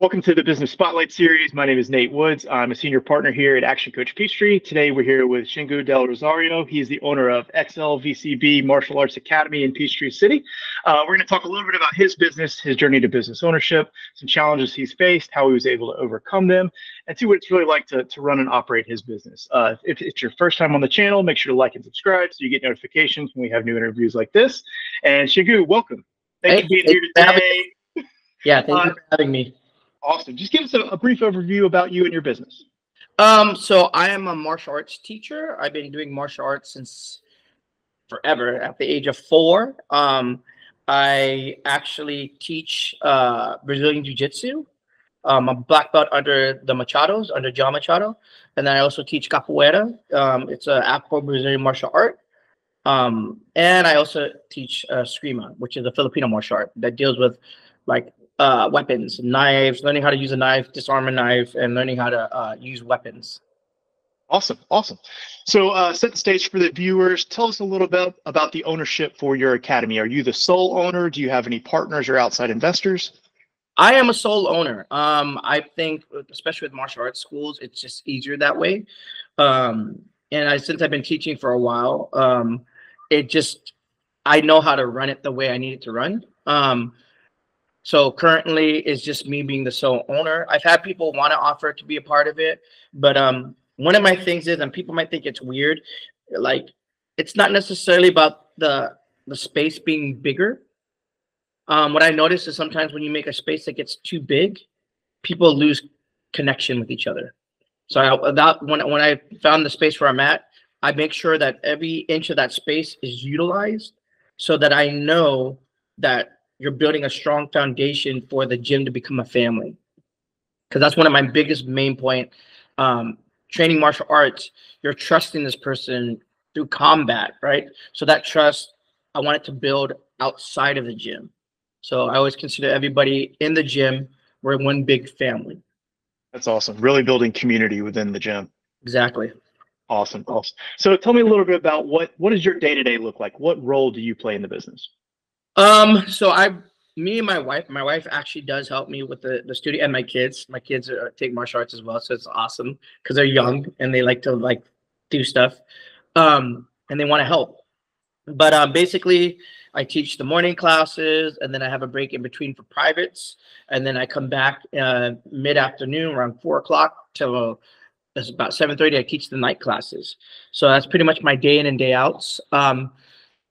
Welcome to the Business Spotlight Series. My name is Nate Woods. I'm a senior partner here at Action Coach Peachtree. Today we're here with Xingú del Rosario. He's the owner of XLVCB Martial Arts Academy in Peachtree City. We're going to talk a little bit about his business, his journey to business ownership, some challenges he's faced, how he was able to overcome them, and see what it's really like to run and operate his business. If it's your first time on the channel, make sure to like and subscribe so you get notifications when we have new interviews like this. And Xingú, welcome. Thanks for being here today. Yeah, thank you for having me. Awesome. Just give us a brief overview about you and your business. So I am a martial arts teacher. I've been doing martial arts since forever. At the age of 4, I actually teach Brazilian Jiu-Jitsu. I'm a black belt under the Machados, under John Machado, and then I also teach capoeira. It's an Afro-Brazilian martial art. And I also teach Eskrima, which is a Filipino martial art that deals with like weapons, knives, learning how to use a knife, disarm a knife, and learning how to use weapons. Awesome. So set the stage for the viewers. Tell us a little bit about the ownership for your academy. Are you the sole owner? Do you have any partners or outside investors? I am a sole owner. I think, especially with martial arts schools, it's just easier that way. Since I've been teaching for a while, I know how to run it the way I need it to run. So currently it's just me being the sole owner. I've had people want to offer to be a part of it, but one of my things is, and people might think it's weird, like it's not necessarily about the space being bigger. What I notice is sometimes when you make a space that gets too big, people lose connection with each other. So when I found the space where I'm at, I make sure that every inch of that space is utilized so that I know that you're building a strong foundation for the gym to become a family. Because that's one of my biggest main point. Training martial arts, you're trusting this person through combat, right? So that trust, I want it to build outside of the gym. So I always consider everybody in the gym, we're one big family. That's awesome. Really building community within the gym. Exactly. Awesome. So tell me a little bit about what does your day-to-day look like? What role do you play in the business? Me and my wife actually does help me with the studio, and my kids take martial arts as well. So it's awesome because they're young and they like to do stuff. And they want to help. But basically I teach the morning classes, and then I have a break in between for privates. And then I come back mid-afternoon around 4 o'clock till it's about 7:30. I teach the night classes. So that's pretty much my day in and day outs.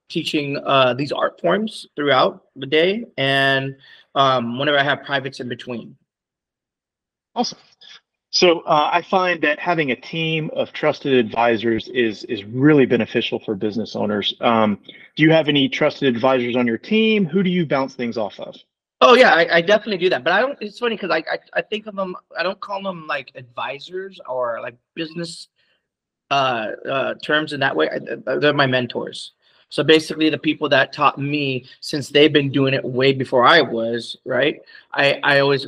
Teaching these art forms throughout the day, and whenever I have privates in between. Awesome. So I find that having a team of trusted advisors is really beneficial for business owners. Do you have any trusted advisors on your team? Who do you bounce things off of? Oh yeah, I definitely do that. But I don't. It's funny because I think of them. I don't call them like advisors or like business terms in that way. They're my mentors. So basically the people that taught me, since they've been doing it way before I was, right? I always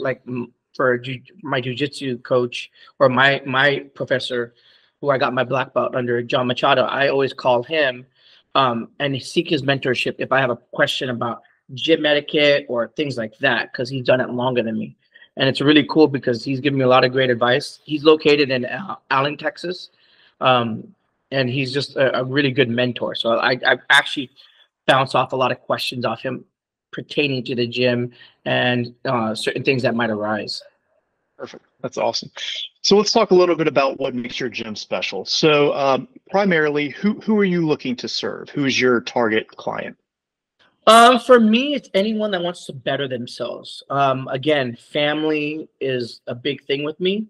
for my jiu-jitsu coach or my professor who I got my black belt under, John Machado, I always call him and seek his mentorship if I have a question about gym etiquette or things like that, because he's done it longer than me. And it's really cool because he's given me a lot of great advice. He's located in Allen, Texas. And he's just a really good mentor. So I actually bounce off a lot of questions off him pertaining to the gym and certain things that might arise. Perfect. That's awesome. So let's talk a little bit about what makes your gym special. So primarily, who are you looking to serve? Who's your target client? For me, it's anyone that wants to better themselves. Again, family is a big thing with me.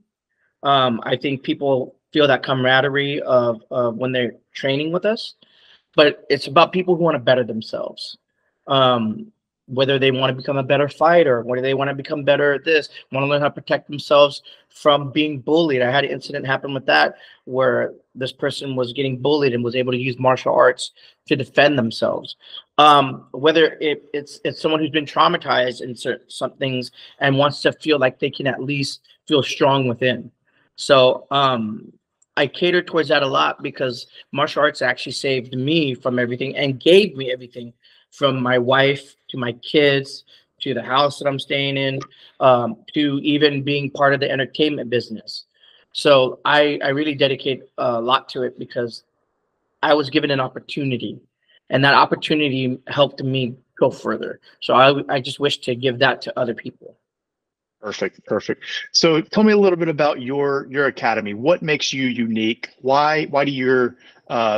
I think people feel that camaraderie of when they're training with us, but it's about people who want to better themselves. Whether they want to become a better fighter, whether they want to become better at this, want to learn how to protect themselves from being bullied. I had an incident happen with that where this person was getting bullied and was able to use martial arts to defend themselves. Whether it's someone who's been traumatized in some things and wants to feel like they can at least feel strong within. So I cater towards that a lot because martial arts actually saved me from everything and gave me everything, from my wife to my kids to the house that I'm staying in, to even being part of the entertainment business. So I really dedicate a lot to it because I was given an opportunity, and that opportunity helped me go further. So I just wish to give that to other people. Perfect, perfect. So tell me a little bit about your academy. What makes you unique? Why do your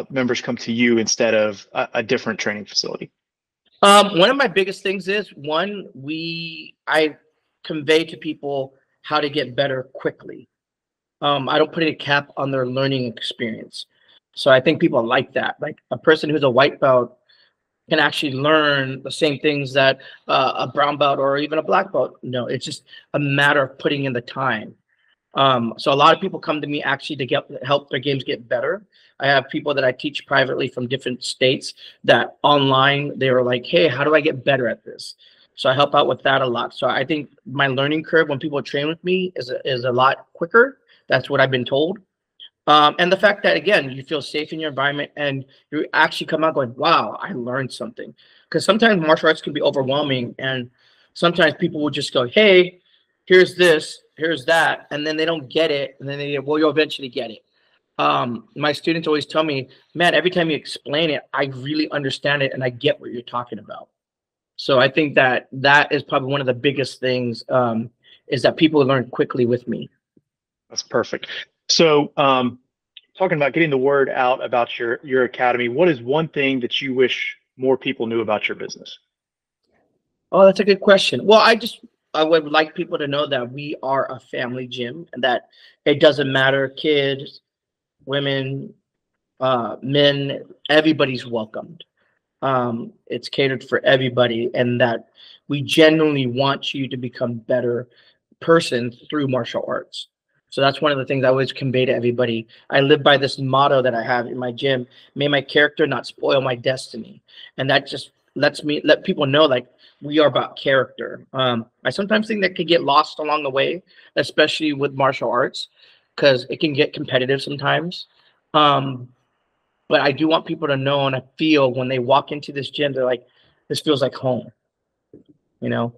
members come to you instead of a different training facility? One of my biggest things is one, I convey to people how to get better quickly. I don't put any cap on their learning experience. So I think people like that. Like a person who's a white belt can actually learn the same things that a brown belt or even a black belt. No, it's just a matter of putting in the time. So a lot of people come to me actually to help their games get better. I have people that I teach privately from different states that online they were like, hey, how do I get better at this? So I help out with that a lot. So I think my learning curve when people train with me is a lot quicker. That's what I've been told. And the fact that, again, you feel safe in your environment and you actually come out going, wow, I learned something. Because sometimes martial arts can be overwhelming. And sometimes people will just go, hey, here's this, here's that. And then they don't get it. And then well, you'll eventually get it. My students always tell me, man, every time you explain it, I really understand it and I get what you're talking about. So I think that that is probably one of the biggest things, is that people learn quickly with me. That's perfect. So, talking about getting the word out about your academy, what is one thing that you wish more people knew about your business? Oh, that's a good question. Well, I would like people to know that we are a family gym and that it doesn't matter, kids, women, men, everybody's welcomed. It's catered for everybody, and that we genuinely want you to become better person through martial arts. So that's one of the things I always convey to everybody. I live by this motto that I have in my gym: may my character not spoil my destiny. And that just let people know like we are about character. I sometimes think that could get lost along the way, especially with martial arts, because it can get competitive sometimes. Um, but I do want people to know and I feel when they walk into this gym, they're like, this feels like home, you know?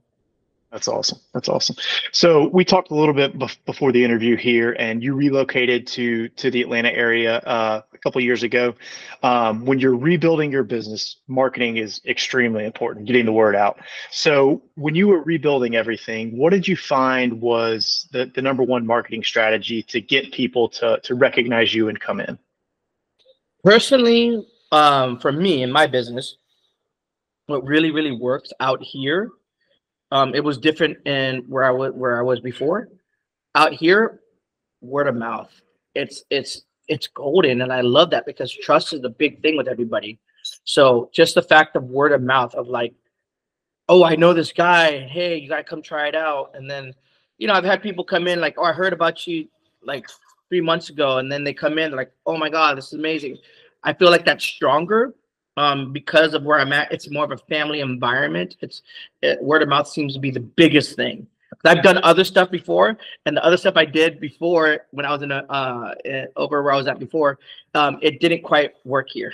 That's awesome. That's awesome. So we talked a little bit before the interview here, and you relocated to the Atlanta area a couple of years ago. When you're rebuilding your business, marketing is extremely important, getting the word out. So when you were rebuilding everything, what did you find was the number one marketing strategy to get people to recognize you and come in? Personally, for me in my business, what really, really works out here, it was different in where I was before. Out here, word of mouth. It's golden, and I love that because trust is the big thing with everybody. So just the fact of word of mouth of like, oh, I know this guy. Hey, you gotta come try it out. And then, I've had people come in like, oh, I heard about you like 3 months ago, and then they come in like, oh my God, this is amazing. I feel like that's stronger, because of where I'm at. It's more of a family environment. Word of mouth seems to be the biggest thing. I've done other stuff before, and the other stuff I did before when I was over where I was at before, it didn't quite work here.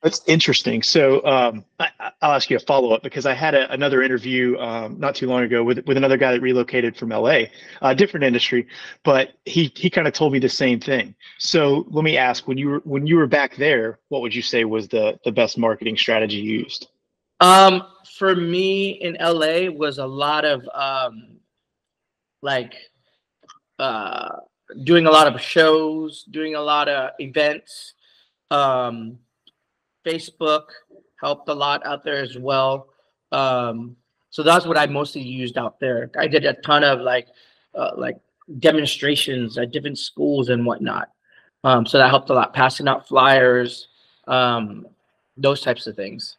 That's interesting. So I'll ask you a follow up because I had another interview not too long ago with another guy that relocated from LA, a different industry, but he kind of told me the same thing. So let me ask, when you were back there, what would you say was the best marketing strategy used? For me in LA was a lot of like uh, doing a lot of shows, doing a lot of events. Um, Facebook helped a lot out there as well. So that's what I mostly used out there. I did a ton of like demonstrations at different schools and whatnot. So that helped a lot, passing out flyers, um, those types of things.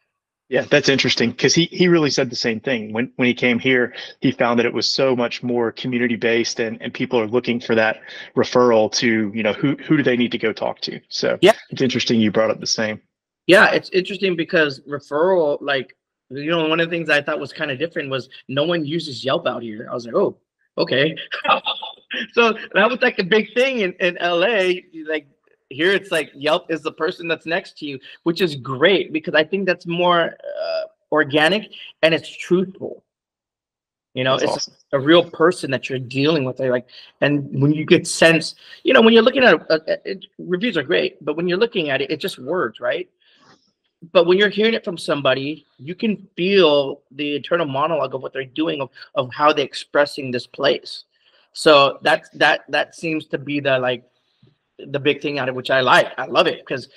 Yeah, that's interesting because he really said the same thing. When he came here, he found that it was so much more community based and people are looking for that referral to, who do they need to go talk to? So Yeah. it's interesting you brought up the same. Yeah, it's interesting because referral, like, one of the things I thought was kind of different was no one uses Yelp out here. I was like, oh, okay. So that was like a big thing in LA. Like here, it's like Yelp is the person that's next to you, which is great because I think that's more organic and it's truthful. You know, That's it's awesome. a real person that you're dealing with. Like, and when you get sense, you know, when you're looking at reviews are great, but when you're looking at it, it's just words, right? But when you're hearing it from somebody, you can feel the internal monologue of what they're doing, of how they're expressing this place. So that seems to be the like the big thing out of which I like. I love it because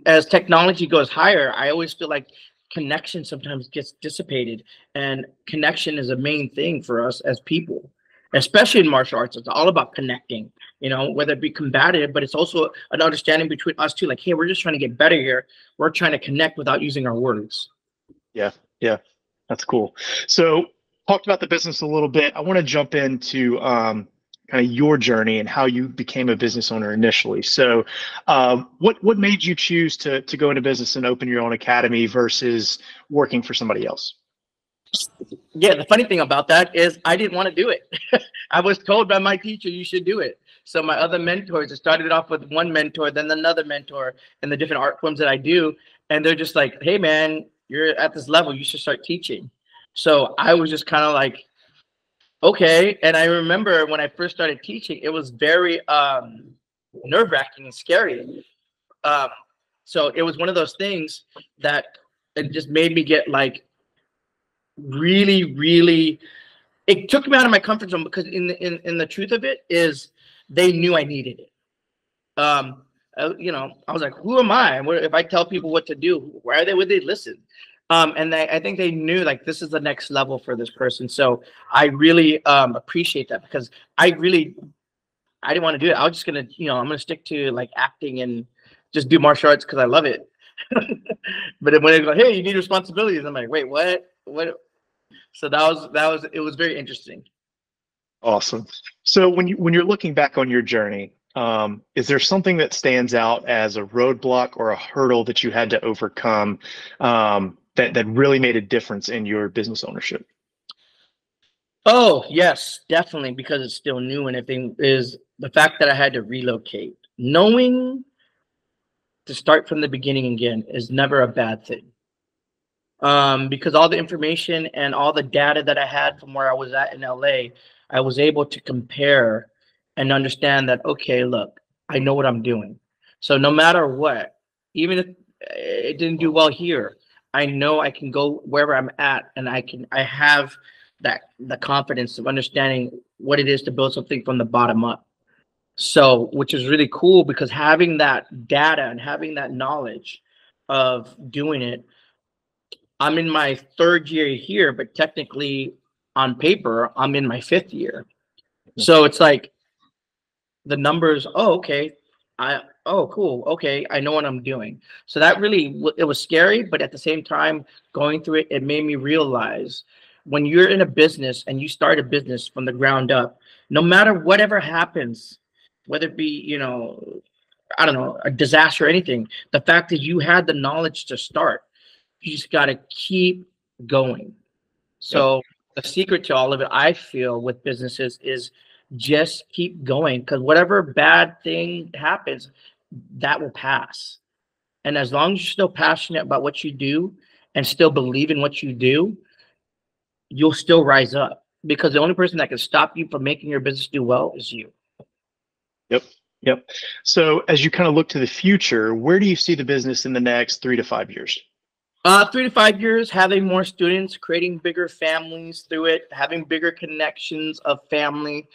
as technology goes higher, I always feel like connection sometimes gets dissipated, and connection is a main thing for us as people, especially in martial arts. It's all about connecting, you know, whether it be combative, but it's also an understanding between us too. Like, hey, we're just trying to get better here. We're trying to connect without using our words. Yeah, yeah, that's cool. So, talked about the business a little bit. I want to jump into kind of your journey and how you became a business owner initially. So, what made you choose to go into business and open your own academy versus working for somebody else? Yeah, the funny thing about that is I didn't want to do it. I was told by my teacher you should do it. So my other mentors, it started off with one mentor, then another mentor in the different art forms that I do. And they're just like, hey man, you're at this level, you should start teaching. So I was just kind of like, okay. And I remember when I first started teaching, it was very nerve-wracking and scary. Um, so it was one of those things that it just made me get like really, really, it took me out of my comfort zone because in the truth of it is they knew I needed it. You know, I was like, who am I? If I tell people what to do, why are they? Would they listen? And I think they knew like this is the next level for this person. So I really appreciate that because I didn't want to do it. I was just gonna, you know, I'm gonna stick to like acting and just do martial arts because I love it. But then when they go, hey, you need responsibilities, I'm like, wait, what? What? So it was very interesting. Awesome. So, when you're looking back on your journey, is there something that stands out as a roadblock or a hurdle that you had to overcome that really made a difference in your business ownership? Oh, yes, definitely, because it's still new and everything is the fact that I had to relocate. Knowing to start from the beginning again is never a bad thing. Because all the information and all the data that I had from where I was at in LA, I was able to compare and understand that, okay, look, I know what I'm doing. So no matter what, even if it didn't do well here, I know I can go wherever I'm at and I have the confidence of understanding what it is to build something from the bottom up. So, which is really cool because having that data and having that knowledge of doing it, I'm in my third year here, but technically on paper, I'm in my fifth year. So it's like the numbers, oh, okay. Oh, cool. Okay. I know what I'm doing. So that really, it was scary, but at the same time, going through it, it made me realize when you're in a business and you start a business from the ground up, no matter whatever happens, whether it be, you know, I don't know, a disaster or anything, the fact is you had the knowledge to start. You just got to keep going. Yep. So the secret to all of it, I feel, with businesses is just keep going because whatever bad thing happens, that will pass. And as long as you're still passionate about what you do and still believe in what you do, you'll still rise up because the only person that can stop you from making your business do well is you. Yep. Yep. So, as you kind of look to the future, where do you see the business in the next 3 to 5 years? 3 to 5 years, having more students, creating bigger families through it, having bigger connections of family.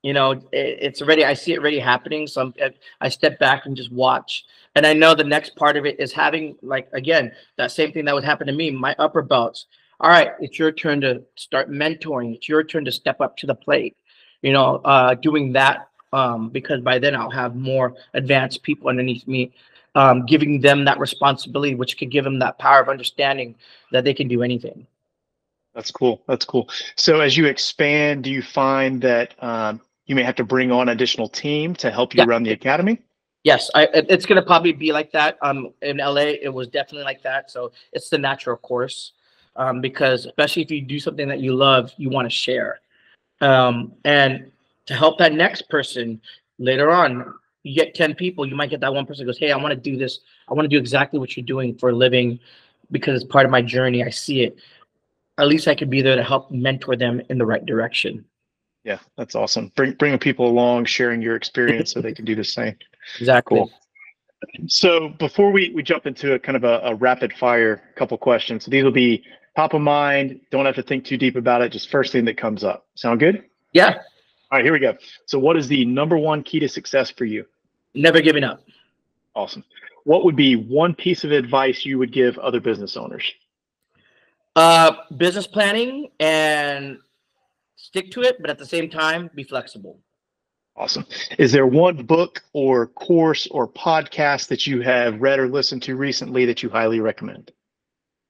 You know, it's already, I see it already happening. So I step back and just watch. And I know the next part of it is having, like, again, that same thing that would happen to me, my upper belts. All right, it's your turn to start mentoring. It's your turn to step up to the plate, you know, doing that because by then I'll have more advanced people underneath me, giving them that responsibility, which could give them that power of understanding that they can do anything. That's cool. That's cool. So, as you expand, do you find that you may have to bring on additional team to help you Yeah. run the academy? Yes, it's gonna probably be like that. In LA, it was definitely like that. So it's the natural course, because especially if you do something that you love, you want to share, and to help that next person later on. You get 10 people, you might get that one person who goes, "Hey, I want to do this. I want to do exactly what you're doing for a living. because it's part of my journey. I see it. At least I could be there to help mentor them in the right direction. Yeah, that's awesome. Bringing people along, sharing your experience so they can do the same. Exactly. Cool. So before we jump into a kind of a rapid fire couple questions, so these will be top of mind. Don't have to think too deep about it. Just first thing that comes up. Sound good? Yeah. All right, here we go. So what is the number one key to success for you? Never giving up. Awesome. What would be one piece of advice you would give other business owners? Business planning and stick to it, but at the same time, be flexible. Awesome. Is there one book or course or podcast that you have read or listened to recently that you highly recommend?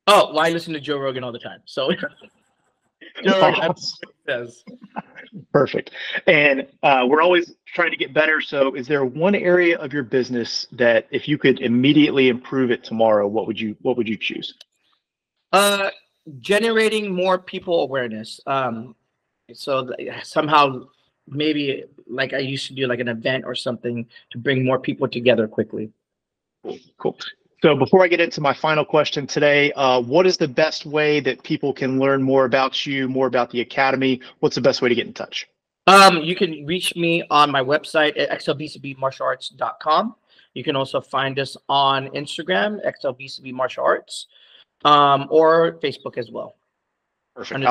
Oh, well, I listen to Joe Rogan all the time. So Joe Rogan says. Perfect. And we're always trying to get better. So is there one area of your business that if you could immediately improve it tomorrow, what would you choose? Generating more people awareness. So somehow maybe like I used to do like an event or something to bring more people together quickly. Cool. So before I get into my final question today, what is the best way that people can learn more about you, more about the Academy? What's the best way to get in touch? You can reach me on my website at xlbcbmartialarts.com. You can also find us on Instagram, XLBCB Martial Arts, or Facebook as well. Perfect.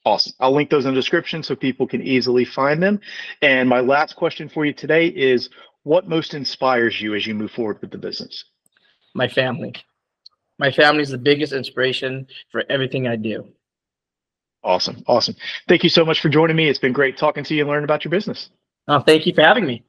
Awesome. I'll link those in the description so people can easily find them. And my last question for you today is, what most inspires you as you move forward with the business? My family. My family is the biggest inspiration for everything I do. Awesome. Awesome. Thank you so much for joining me. It's been great talking to you and learning about your business. Oh, thank you for having me.